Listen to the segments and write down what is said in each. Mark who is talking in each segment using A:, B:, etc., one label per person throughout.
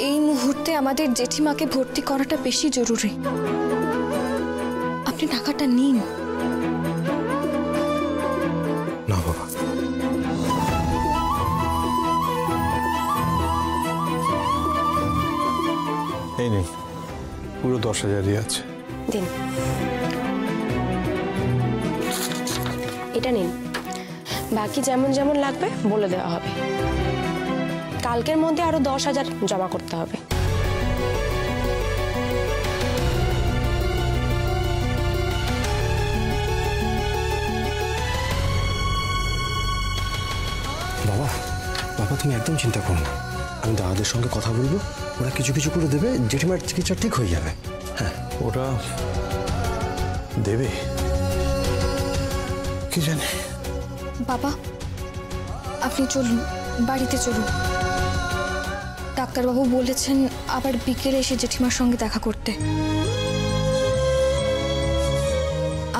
A: এই মুহূর্তে আমাদের জেঠিমাকে ভর্তি করাটা বেশি জরুরি। আপনি টাকাটা নিন।
B: না বাবা, এই নেই, পুরো 10,000-ই আছে।
C: দিন, এটা নিন। বাকি যেমন যেমন লাগবে বলে দেওয়া হবে। কালকের মধ্যে আরো 10,000 জমা করতে হবে।
B: বাবা বাবা, তুমি একদম চিন্তা করো না, আমি দাদাদের সঙ্গে কথা বলবো, ওরা কিছু কিছু করে দেবে, জেঠিমার চিকিৎসা ঠিক হয়ে যাবে। হ্যাঁ, ওরা দেবে কি জানে।
A: বাবা, আপনি চলুন, বাড়িতে চলুন। ডাক্তারবাবু বলেছেন আবার বিকেলে এসে জেঠিমার সঙ্গে দেখা করতে।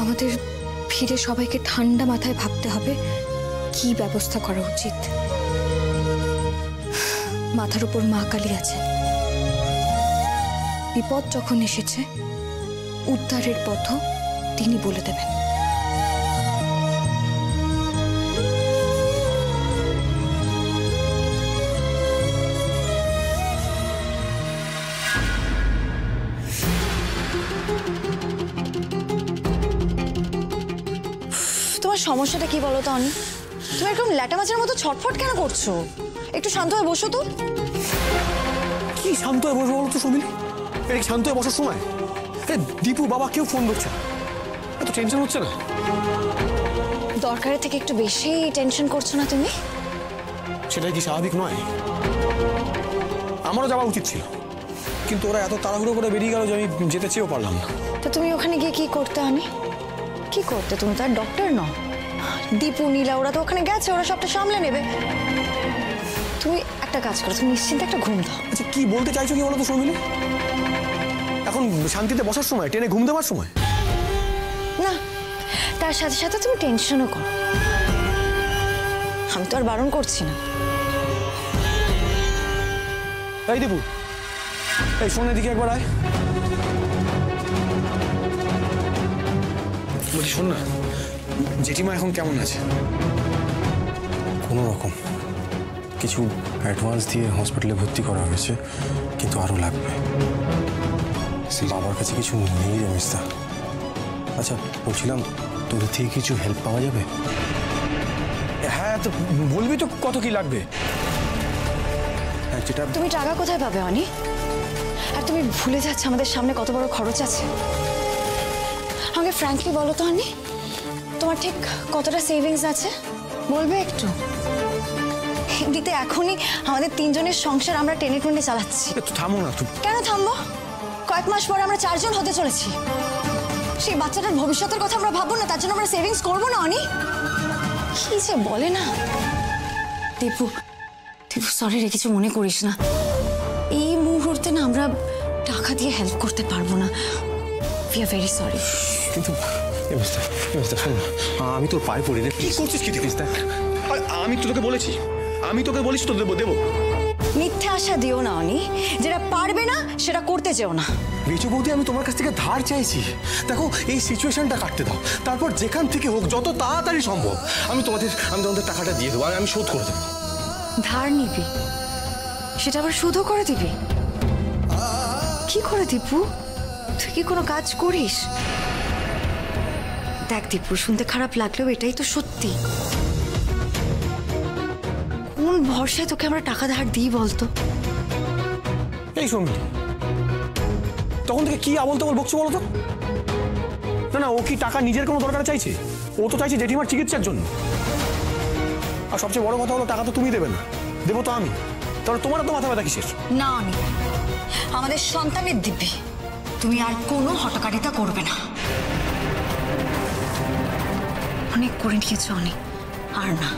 A: আমাদের ফিরে সবাইকে ঠান্ডা মাথায় ভাবতে হবে কি ব্যবস্থা করা উচিত। মাথার উপর মা কালী আছে, বিপদ যখন এসেছে উদ্ধারের পথও তিনি বলে দেবেন।
D: তোমার সমস্যাটা কি বলো তো অনি? তুমি এরকম ল্যাটা মাছের মতো ছটফট কেন করছো? একটু শান্ত হয়ে বসো তো।
B: কি শান্ত হয়ে বসবো বলো তো সুমিলি? এটা কি শান্ত হয়ে বসার সময়? দীপু বাবা কেউ ফোন করছে, এত টেনশন হচ্ছে না?
D: দরকারের থেকে একটু বেশি টেনশন করছো না তুমি?
B: সেটাই কি স্বাভাবিক নয়? আমারও যাওয়া উচিত ছিল, কিন্তু ওরা এত তাড়াহুড়ো করে বেরিয়ে গেল যে আমি যেতে চেয়েও পারলাম না।
D: তো তুমি ওখানে গিয়ে কি করতে অনি? কি করতে? তুমি তো আর ডক্টর নও। দীপু নীলা ওরা তো ওখানে গেছে, ওরা সবটা সামলে নেবে। তুমি একটা কাজ করো, তুমি নিশ্চিন্তে একটা ঘুম দাও।
B: আচ্ছা, কি বলতে চাইছো কি বলো তো সুমিলি? এখন শান্তিতে বসার সময়, টেনে ঘুম দেওয়ার সময়
D: না, তার সাথে সাথে তুমি টেনশনও করো। আমি তো আর বারণ করছি না।
B: এই দীপু, এই ফোনের দিকে একবার আয়। বলছি শোন না, জেঠিমা এখন কেমন আছে? কোনো রকম কিছু অ্যাডভান্স দিয়ে হসপিটালে ভর্তি করা হয়েছে, কিন্তু আরও লাগবে। বাবার কাছে কিছু নেই রে মিস্তা। আচ্ছা বলছিলাম, তোদের থেকে কিছু হেল্প পাওয়া যাবে? হ্যাঁ, তো বলবি তো কত কি লাগবে। হ্যাঁ, যেটা
D: তুমি টাকা কোথায় পাবে অনি? আর তুমি ভুলে যাচ্ছ আমাদের সামনে কত বড় খরচ আছে। আমাকে ফ্র্যাঙ্কলি বলো তো অনি, তোমার ঠিক কতটা সেভিংস আছে বলবে একটু? এমনিতে এখনই আমাদের তিনজনের সংসার আমরা টেনে টুনে চালাচ্ছি।
B: থামো না।
D: কেন থামবো? কয়েক মাস পরে আমরা 4 জন হতে চলেছি। সেই বাচ্চাটার ভবিষ্যতের কথা আমরা ভাববো না? তার জন্য আমরা সেভিংস করবো না অনি? কি যে বলে না। দীপু, সরি রে, কিছু মনে করিস না। এই মুহূর্তে না আমরা টাকা দিয়ে হেল্প করতে পারবো না। We are very sorry.
B: কিন্তু আমি তোর পায়ে পড়ি রে। কি করছিস কি? দেখিস দেখ, আমি তোকে বলেছি তো দেবো।
D: মিথ্যে আশা দিও না অনি, যেটা পারবে না সেটা করতে চেও না।
B: রিচু বৌদি, আমি তোমার কাছ থেকে ধার চাইছি। দেখো, এই সিচুয়েশনটা কাটতে দাও, তারপর যেখান থেকে হোক যত তাড়াতাড়ি সম্ভব আমি তোমাদের টাকাটা দিয়ে দেবো, আর আমি শোধ করে দেবো।
D: ধার নিবি? সেটা আবার শোধও করে দিবি? কি করে দীপু? তুই কি কোনো কাজ করিস? দেখ দীপু, শুনতে খারাপ লাগলেও এটাই তো সত্যি। কোন ভরসায় তোকে আমরা টাকা ধার দিই বলতো?
B: এই শুনবি, তখন থেকে কি আবল তাবল বকছো বলো তো? না, ও কি টাকা নিজের কোনো দরকার চাইছে? ও তো চাইছে জেঠিমার চিকিৎসার জন্য। আর সবচেয়ে বড় কথা হলো, টাকা তো তুমি দেবে না, দেবো তো আমি। তাহলে তোমার তো মাথা ব্যথা কিসের?
D: না অনি, আমাদের সন্তানের দিব্যি তুমি আর কোনো হটকারিতা করবে না। অনেক করে নিয়েছো অনেক, আর না।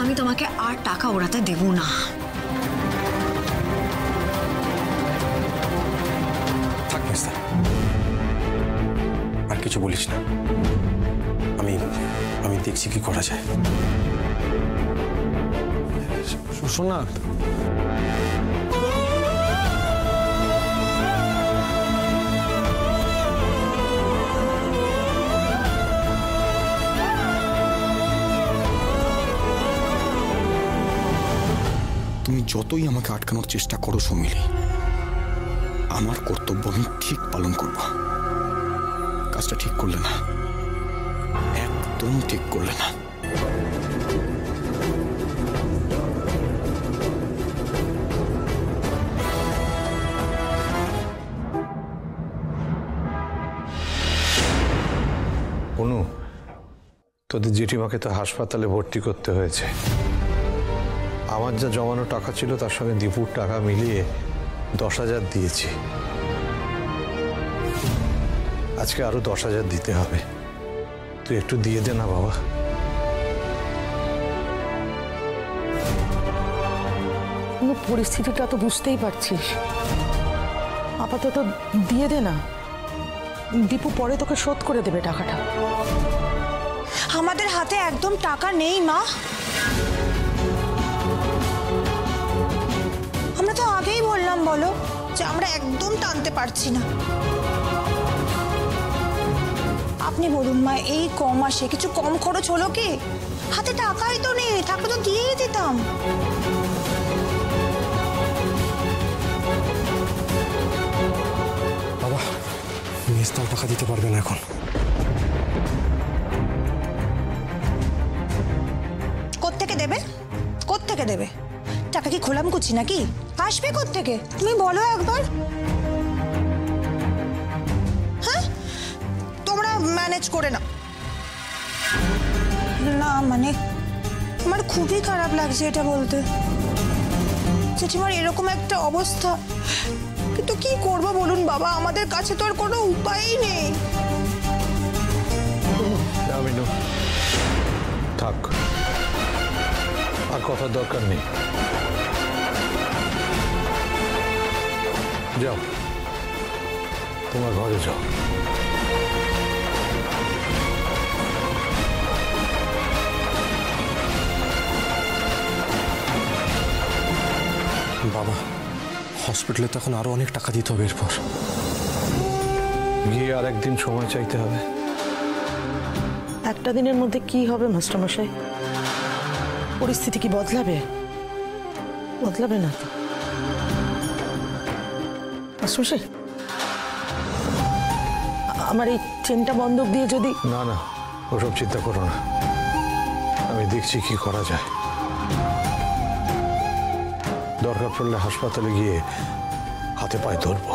D: আমি তোমাকে আর টাকা ওড়াতে দেব না।
B: থাক মিস্টার, আর কিছু বলিস না। আমি দেখছি কি করা যায়। শোন না,
E: যতই আমাকে আটকানোর চেষ্টা করো সমিলি, আমার কর্তব্য আমি ঠিক পালন করব। কাজটা ঠিক করলে না, একদম ঠিক করলে না।
F: অনু, তোদের জেঠিমাকে তো হাসপাতালে ভর্তি করতে হয়েছে। আমার যা জমানো টাকা ছিল তার সঙ্গে দীপুর টাকা মিলিয়ে 10,000 দিয়েছি। আজকে আরো 10,000 দিতে হবে। তুই একটু দিয়ে দে না বাবা।
G: পরিস্থিতিটা তো বুঝতেই পারছিস, আপাতত দিয়ে দে না। দীপু পরে তোকে শোধ করে দেবে টাকাটা।
D: আমাদের হাতে একদম টাকা নেই মা। আমরা তো আগেই বললাম বলো যে আমরা একদম টানতে পারছি না। আপনি বলুন মা, এই কম মাসে কিছু কম খরচ হলো কি? হাতে টাকাই তো নেই, টাকা তো দিয়েই দিতাম।
B: বাবা, মেজদাও টাকা দিতে পারবে না এখন।
D: কোত্থেকে দেবে? কোত্থেকে দেবে? টাকা কি খোলাম কুচি নাকি? আসবে কোত্থেকে তুমি বলো একবার। হ্যাঁ, তোমরা ম্যানেজ করে নাও না। মানে আমার খুবই খারাপ লাগছে এটা বলতে, জেঠিমার এরকম একটা অবস্থা। কিন্তু কি করবো বলুন বাবা, আমাদের কাছে তো আর কোনো উপায়ই নেই।
F: থাক, আর কথার দরকার নেই। যাও, তোমার ঘরে যাও।
B: বাবা, হসপিটালে তো এখন আরো অনেক টাকা দিতে হবে। এরপর
F: গিয়ে আর একদিন সময় চাইতে হবে।
G: একটা দিনের মধ্যে কি হবে মাস্টারমশাই? পরিস্থিতি কি বদলাবে? বদলাবে না তো মাস্টারমশাই। আমার এই চেনটা বন্ধক দিয়ে যদি...
F: না না, ওসব চিন্তা করো না, আমি দেখছি কি করা যায়। দরকার পড়লে হাসপাতালে গিয়ে হাতে পায়ে ধরবো।